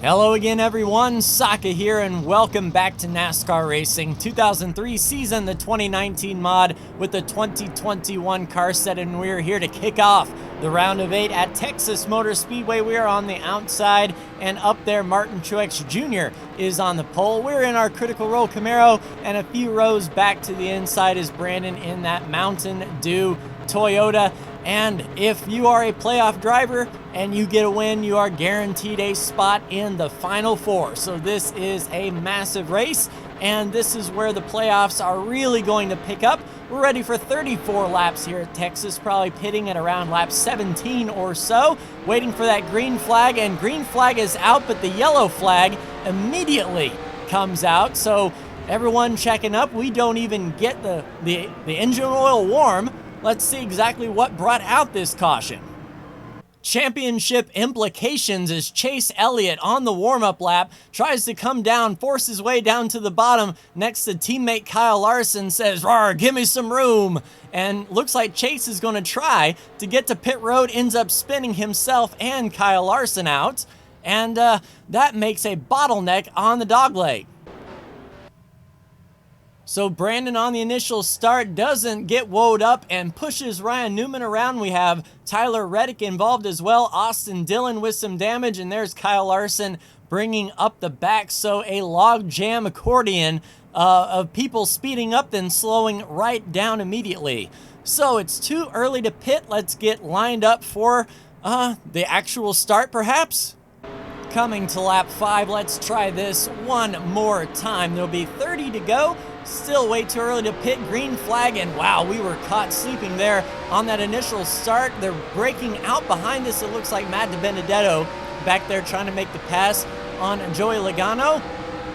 Hello again everyone, Saka here and welcome back to NASCAR Racing 2003 season, the 2019 mod with the 2021 car set, and we're here to kick off the round of 8 at Texas Motor Speedway. We are on the outside, and up there Martin Truex Jr. is on the pole. We're in our Critical Role Camaro, and a few rows back to the inside is Brandon in that Mountain Dew Toyota. And if you are a playoff driver and you get a win, you are guaranteed a spot in the Final Four. So this is a massive race, and this is where the playoffs are really going to pick up. We're ready for 34 laps here at Texas, probably pitting at around lap 17 or so, waiting for that green flag, and green flag is out, but the yellow flag immediately comes out. So everyone checking up. We don't even get the engine oil warm. Let's see exactly what brought out this caution. Championship implications as Chase Elliott on the warm-up lap tries to come down, force his way down to the bottom next to teammate Kyle Larson, says, "Rawr, give me some room." And looks like Chase is going to try to get to pit road, ends up spinning himself and Kyle Larson out. And that makes a bottleneck on the dogleg. So Brandon on the initial start doesn't get woed up and pushes Ryan Newman around. We have Tyler Reddick involved as well, Austin Dillon with some damage, and there's Kyle Larson bringing up the back. So a log jam accordion of people speeding up then slowing right down immediately. So it's too early to pit. Let's get lined up for the actual start perhaps. Coming to lap 5, let's try this one more time. There'll be 30 to go. Still way too early to pit, green flag, and wow, we were caught sleeping there on that initial start. They're breaking out behind us. It looks like Matt DiBenedetto back there trying to make the pass on Joey Logano,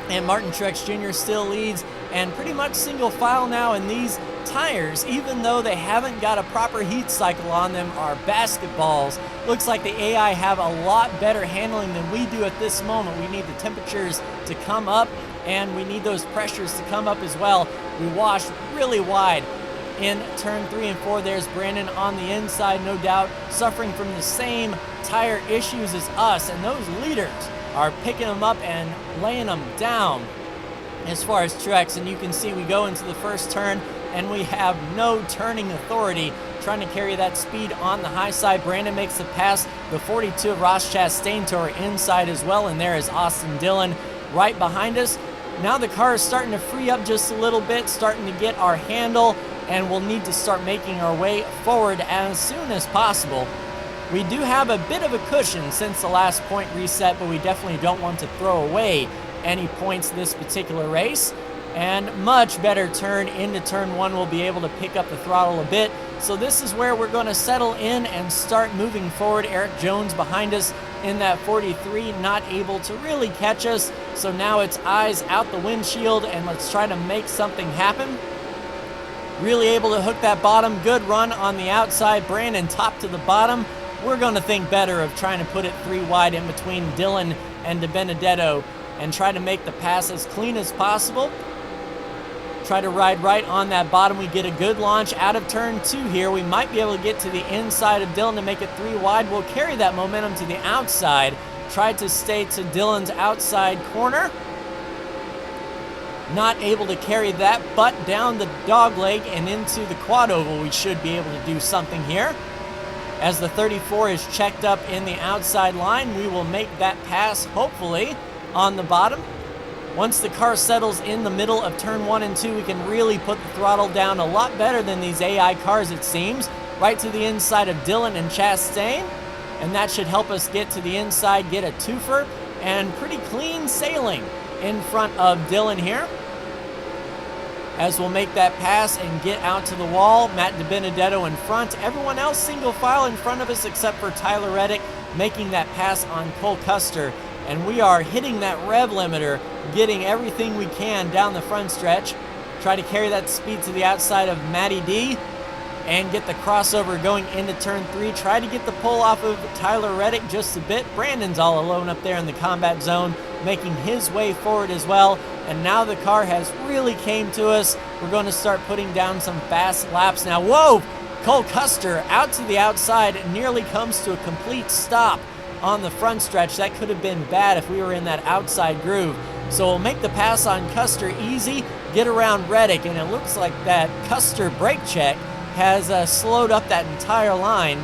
and Martin Truex Jr. still leads, and pretty much single file now, and these tires, even though they haven't got a proper heat cycle on them, are basketballs. Looks like the AI have a lot better handling than we do at this moment. We need the temperatures to come up, and we need those pressures to come up as well. We washed really wide in turn 3 and 4. There's Brandon on the inside, no doubt suffering from the same tire issues as us, and those leaders are picking them up and laying them down as far as Truex. And you can see we go into the first turn and we have no turning authority, trying to carry that speed on the high side. Brandon makes the pass, the 42 of Ross Chastain to our inside as well, and there is Austin Dillon right behind us. Now the car is starting to free up just a little bit, starting to get our handle, and we'll need to start making our way forward as soon as possible. We do have a bit of a cushion since the last point reset, but we definitely don't want to throw away any points this particular race. And much better turn into turn 1. We'll be able to pick up the throttle a bit. So this is where we're going to settle in and start moving forward. Eric Jones behind us in that 43, not able to really catch us. So now it's eyes out the windshield, and let's try to make something happen. Really able to hook that bottom. Good run on the outside. Brandon top to the bottom. We're going to think better of trying to put it 3 wide in between Dillon and DiBenedetto and try to make the pass as clean as possible. Try to ride right on that bottom. We get a good launch out of turn 2 here. We might be able to get to the inside of Dillon to make it 3 wide. We'll carry that momentum to the outside. Try to stay to Dillon's outside corner. Not able to carry that, but down the dog leg and into the quad oval, we should be able to do something here. As the 34 is checked up in the outside line, we will make that pass, hopefully, on the bottom. Once the car settles in the middle of turn 1 and 2, we can really put the throttle down a lot better than these AI cars, it seems. Right to the inside of Dillon and Chastain, and that should help us get to the inside, get a twofer, and pretty clean sailing in front of Dillon here. As we'll make that pass and get out to the wall, Matt DiBenedetto in front. Everyone else single file in front of us except for Tyler Reddick making that pass on Cole Custer. And we are hitting that rev limiter, getting everything we can down the front stretch. Try to carry that speed to the outside of Matty D and get the crossover going into turn 3. Try to get the pull off of Tyler Reddick just a bit. Brandon's all alone up there in the combat zone, making his way forward as well. And now the car has really came to us. We're going to start putting down some fast laps now. Whoa! Cole Custer out to the outside, nearly comes to a complete stop on the front stretch. That could have been bad if we were in that outside groove. So we'll make the pass on Custer easy, get around Reddick, and it looks like that Custer brake check has slowed up that entire line.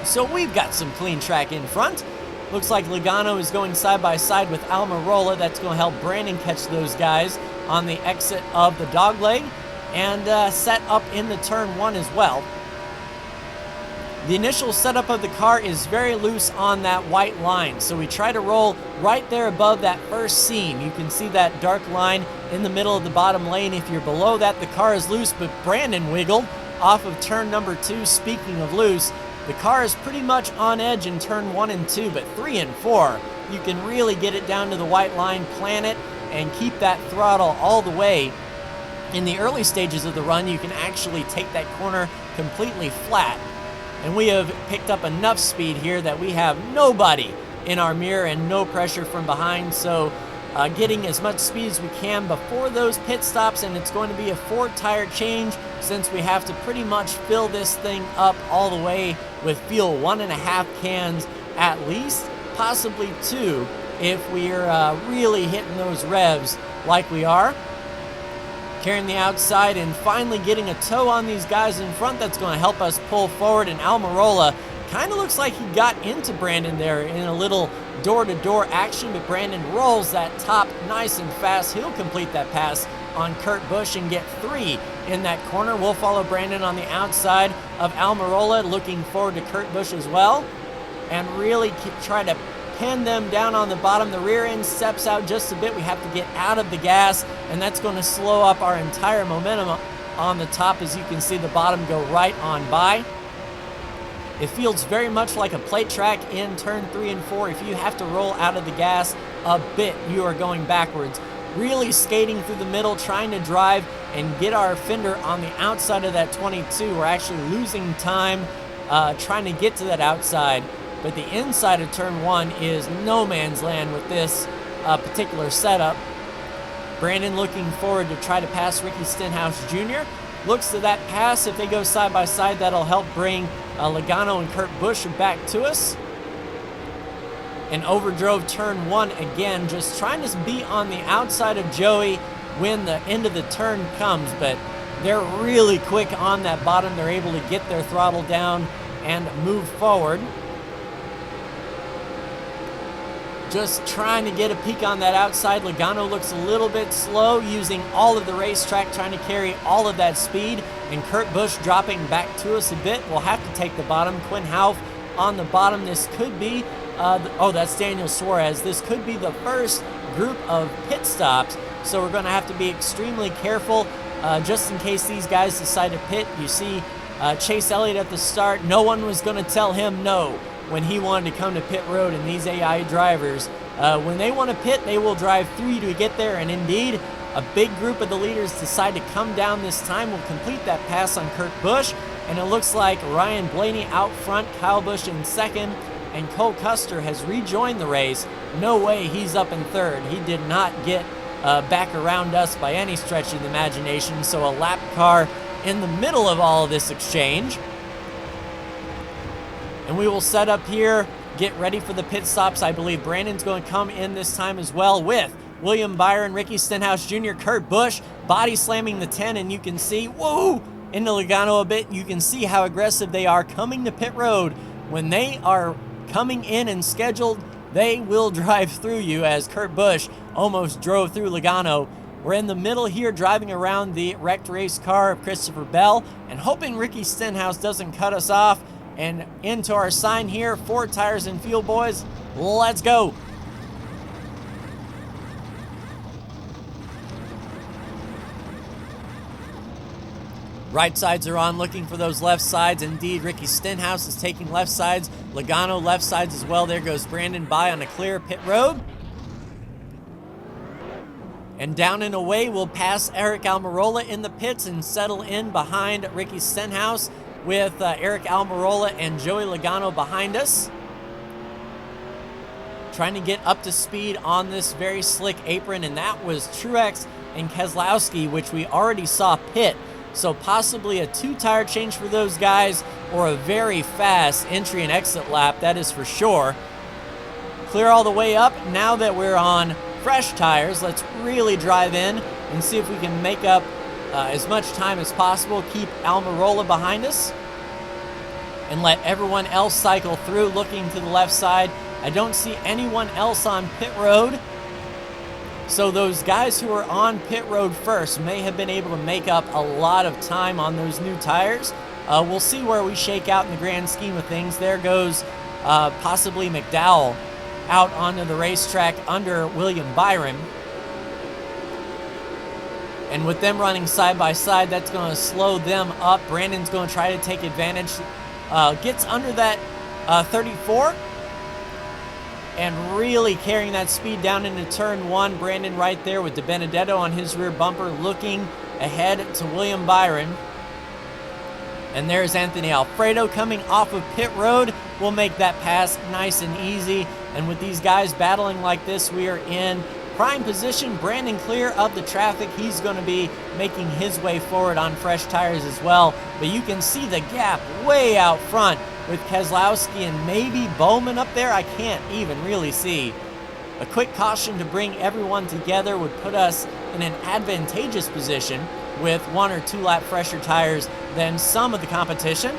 So we've got some clean track in front. Looks like Logano is going side by side with Almirola. That's going to help Brandon catch those guys on the exit of the dogleg and set up in the turn 1 as well. The initial setup of the car is very loose on that white line, so we try to roll right there above that first seam. You can see that dark line in the middle of the bottom lane. If you're below that, the car is loose, but Brandon wiggled off of turn number 2. Speaking of loose, the car is pretty much on edge in turn 1 and 2, but 3 and 4, you can really get it down to the white line, plan it, and keep that throttle all the way. In the early stages of the run, you can actually take that corner completely flat. And we have picked up enough speed here that we have nobody in our mirror and no pressure from behind. So getting as much speed as we can before those pit stops, and it's going to be a 4-tire change since we have to pretty much fill this thing up all the way with fuel. 1.5 cans at least, possibly 2 if we're really hitting those revs like we are. Carrying the outside and finally getting a toe on these guys in front. That's going to help us pull forward, and Almirola kind of looks like he got into Brandon there in a little door-to-door action, but Brandon rolls that top nice and fast. He'll complete that pass on Kurt Busch and get 3 in that corner. We'll follow Brandon on the outside of Almirola, looking forward to Kurt Busch as well, and really try to pin them down on the bottom. The rear end steps out just a bit. We have to get out of the gas, and that's going to slow up our entire momentum on the top. As you can see, the bottom go right on by. It feels very much like a plate track in turn 3 and 4. If you have to roll out of the gas a bit, you are going backwards. Really skating through the middle, trying to drive and get our fender on the outside of that 22. We're actually losing time trying to get to that outside. But the inside of turn 1 is no man's land with this particular setup. Brandon looking forward to try to pass Ricky Stenhouse Jr. Looks to that pass. If they go side by side, that'll help bring Logano and Kurt Busch back to us. And overdrove turn 1 again, just trying to be on the outside of Joey when the end of the turn comes. But they're really quick on that bottom. They're able to get their throttle down and move forward. Just trying to get a peek on that outside. Logano looks a little bit slow, using all of the racetrack, trying to carry all of that speed. And Kurt Busch dropping back to us a bit. We'll have to take the bottom. Quinn Houff on the bottom. This could be, that's Daniel Suarez. This could be the first group of pit stops. So we're going to have to be extremely careful just in case these guys decide to pit. You see Chase Elliott at the start. No one was going to tell him no when he wanted to come to pit road, and these AI drivers, when they want to pit, they will drive through you to get there. And indeed, a big group of the leaders decide to come down this time. We'll complete that pass on Kurt Busch, and it looks like Ryan Blaney out front, Kyle Busch in second, and Cole Custer has rejoined the race. No way he's up in third. He did not get back around us by any stretch of the imagination, so a lap car in the middle of all of this exchange. And we will set up here, get ready for the pit stops. I believe Brandon's going to come in this time as well with William Byron, Ricky Stenhouse Jr., Kurt Busch, body slamming the 10, and you can see, whoa, into Logano a bit. You can see how aggressive they are coming to pit road. When they are coming in and scheduled, they will drive through you, as Kurt Busch almost drove through Logano. We're in the middle here, driving around the wrecked race car of Christopher Bell, and hoping Ricky Stenhouse doesn't cut us off. And into our sign here, 4 tires and fuel, boys. Let's go. Right sides are on, looking for those left sides. Indeed, Ricky Stenhouse is taking left sides. Logano left sides as well. There goes Brandon by on a clear pit road. And down and away, we'll pass Eric Almirola in the pits and settle in behind Ricky Stenhouse, with Eric Almirola and Joey Logano behind us. Trying to get up to speed on this very slick apron, and that was Truex and Keselowski, which we already saw pit. So possibly a 2-tire change for those guys, or a very fast entry and exit lap, that is for sure. clear all the way up. Now that we're on fresh tires, let's really drive in and see if we can make up as much time as possible. Keep Almirola behind us and let everyone else cycle through. Looking to the left side, I don't see anyone else on pit road. So those guys who are on pit road first may have been able to make up a lot of time on those new tires. We'll see where we shake out in the grand scheme of things. There goes possibly McDowell out onto the racetrack under William Byron. And with them running side by side, that's going to slow them up. Brandon's going to try to take advantage. Gets under that 34 and really carrying that speed down into turn 1. Brandon right there with DiBenedetto on his rear bumper, looking ahead to William Byron. And there's Anthony Alfredo coming off of pit road. We'll make that pass nice and easy. And with these guys battling like this, we are in prime position. Brandon clear of the traffic. He's going to be making his way forward on fresh tires as well. But you can see the gap way out front with Keselowski and maybe Bowman up there. I can't even really see. A quick caution to bring everyone together would put us in an advantageous position with 1 or 2 lap fresher tires than some of the competition.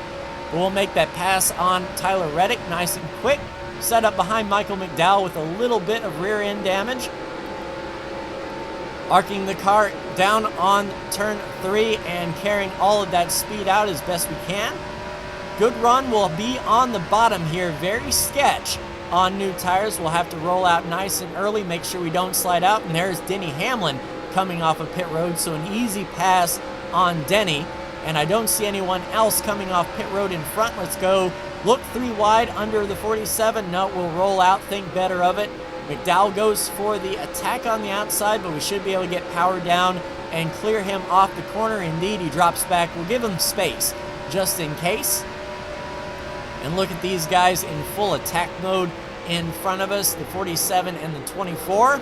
But we'll make that pass on Tyler Reddick nice and quick. Set up behind Michael McDowell with a little bit of rear end damage. Arcing the car down on turn 3 and carrying all of that speed out as best we can. Good run. Will be on the bottom here. Very sketch on new tires. We'll have to roll out nice and early, make sure we don't slide out. And there's Denny Hamlin coming off of pit road, so an easy pass on Denny. And I don't see anyone else coming off pit road in front. Let's go look 3 wide under the 47. No, we'll roll out, think better of it. McDowell goes for the attack on the outside, but we should be able to get power down and clear him off the corner. Indeed, he drops back. We'll give him space just in case. And look at these guys in full attack mode in front of us, the 47 and the 24.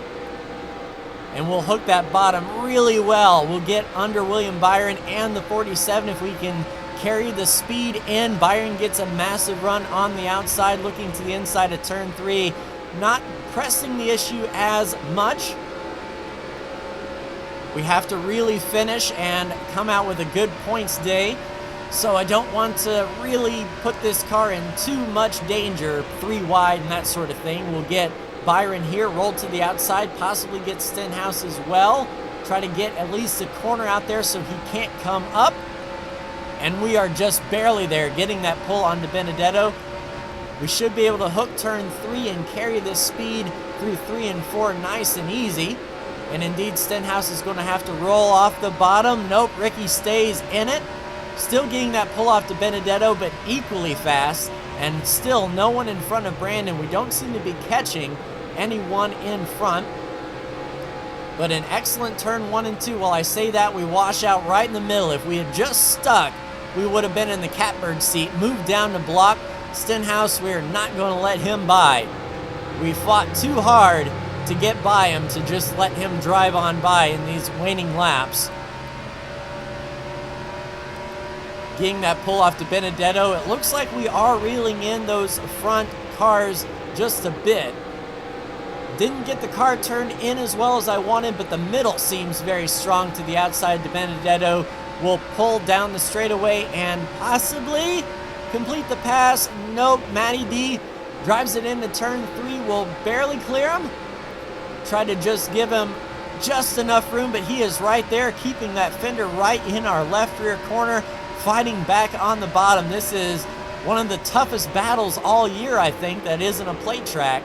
And we'll hook that bottom really well. We'll get under William Byron and the 47 if we can carry the speed in. Byron gets a massive run on the outside, looking to the inside of turn 3. Not pressing the issue as much. We have to really finish and come out with a good points day. So I don't want to really put this car in too much danger, 3 wide and that sort of thing. We'll get Byron here, roll to the outside, possibly get Stenhouse as well. Try to get at least a corner out there so he can't come up. And we are just barely there, getting that pull on DiBenedetto. We should be able to hook turn 3 and carry this speed through 3 and 4 nice and easy. And indeed, Stenhouse is going to have to roll off the bottom. Nope, Ricky stays in it. Still getting that pull off to Benedetto, but equally fast. And still no one in front of Brandon. We don't seem to be catching anyone in front. But an excellent turn 1 and 2. While I say that, we wash out right in the middle. If we had just stuck, we would have been in the catbird seat. Moved down to block. Stenhouse, we're not going to let him by. We fought too hard to get by him, to just let him drive on by in these waning laps. Getting that pull off to Benedetto. It looks like we are reeling in those front cars just a bit. Didn't get the car turned in as well as I wanted, but the middle seems very strong to the outside. De Benedetto will pull down the straightaway and possibly complete the pass. Nope, Matty D drives it into turn 3. Will barely clear him. Try to just give him just enough room, but he is right there, keeping that fender right in our left rear corner, fighting back on the bottom. This is one of the toughest battles all year, I think, that isn't a plate track.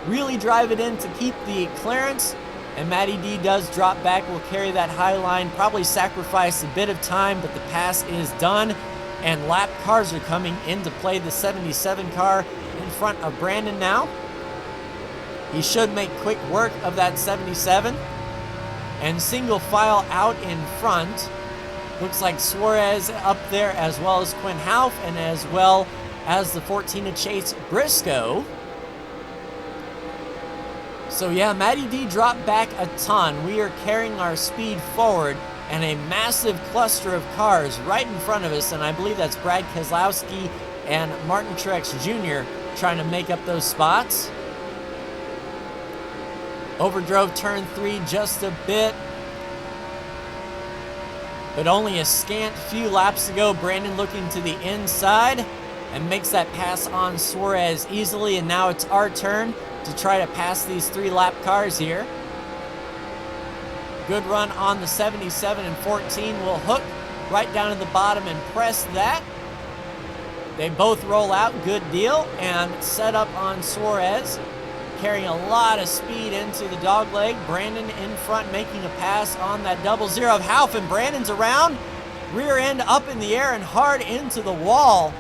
Really drive it in to keep the clearance, and Matty D does drop back. Will carry that high line, probably sacrifice a bit of time, but the pass is done, and lap cars are coming into play. The 77 car in front of Brandon now. He should make quick work of that 77, and single file out in front. Looks like Suarez up there, as well as Quinn Houff, and as well as the 14 of Chase Briscoe. So yeah, Matty D dropped back a ton. We are carrying our speed forward, and a massive cluster of cars right in front of us, and I believe that's Brad Keselowski and Martin Truex Jr. trying to make up those spots. Overdrove turn 3 just a bit, but only a scant few laps to go. Brandon looking to the inside and makes that pass on Suarez easily, and now it's our turn to try to pass these 3-lap cars here. Good run on the 77 and 14. Will hook right down to the bottom and press that. They both roll out, good deal, and set up on Suarez, carrying a lot of speed into the dogleg. Brandon in front making a pass on that 00 of Hauf, and Brandon's around. Rear end up in the air and hard into the wall.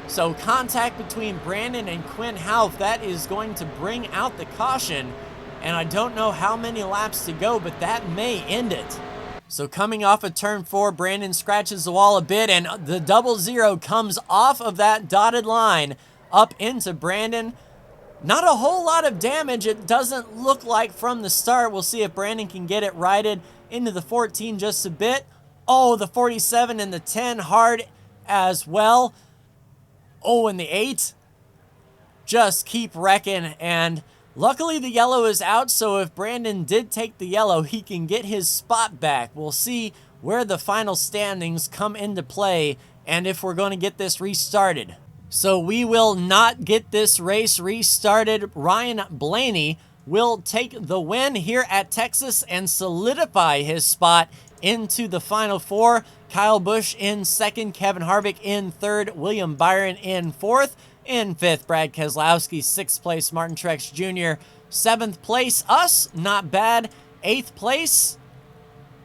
So contact between Brandon and Quinn Hauf, that is going to bring out the caution. And I don't know how many laps to go, but that may end it. So coming off of turn 4, Brandon scratches the wall a bit, and the 00 comes off of that dotted line up into Brandon. Not a whole lot of damage, it doesn't look like from the start. We'll see if Brandon can get it righted into the 14 just a bit. Oh, the 47 and the 10 hard as well. Oh, and the 8. Just keep wrecking, and luckily the yellow is out, so if Brandon did take the yellow, he can get his spot back. We'll see where the final standings come into play and if we're going to get this restarted. So we will not get this race restarted. Ryan Blaney will take the win here at Texas and solidify his spot into the Final Four. Kyle Busch in second, Kevin Harvick in third, William Byron in fourth. In fifth, Brad Keselowski. Sixth place, Martin Truex Jr. Seventh place, us, not bad. Eighth place,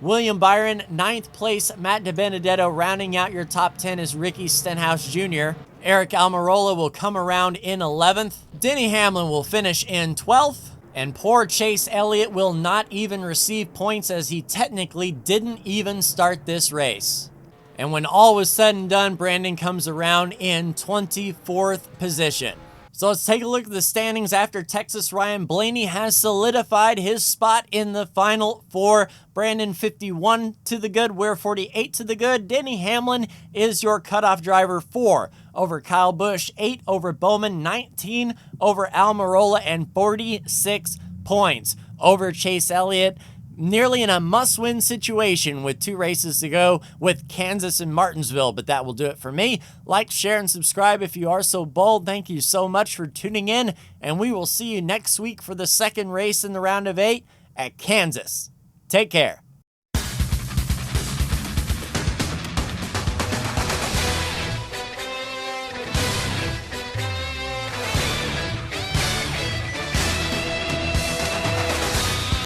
William Byron. Ninth place, Matt DiBenedetto. Rounding out your top 10 is Ricky Stenhouse Jr. Eric Almirola will come around in 11th. Denny Hamlin will finish in 12th. And poor Chase Elliott will not even receive points as he technically didn't even start this race. And when all was said and done, Brandon comes around in 24th position. So let's take a look at the standings after Texas. Ryan Blaney has solidified his spot in the Final Four. Brandon 51 to the good, we're 48 to the good. Denny Hamlin is your cutoff driver, 4 over Kyle Busch, 8 over Bowman, 19 over Almirola, and 46 points over Chase Elliott. Nearly in a must-win situation with 2 races to go with Kansas and Martinsville, but that will do it for me. Like, share, and subscribe if you are so bold. Thank you so much for tuning in, and we will see you next week for the second race in the round of 8 at Kansas. Take care.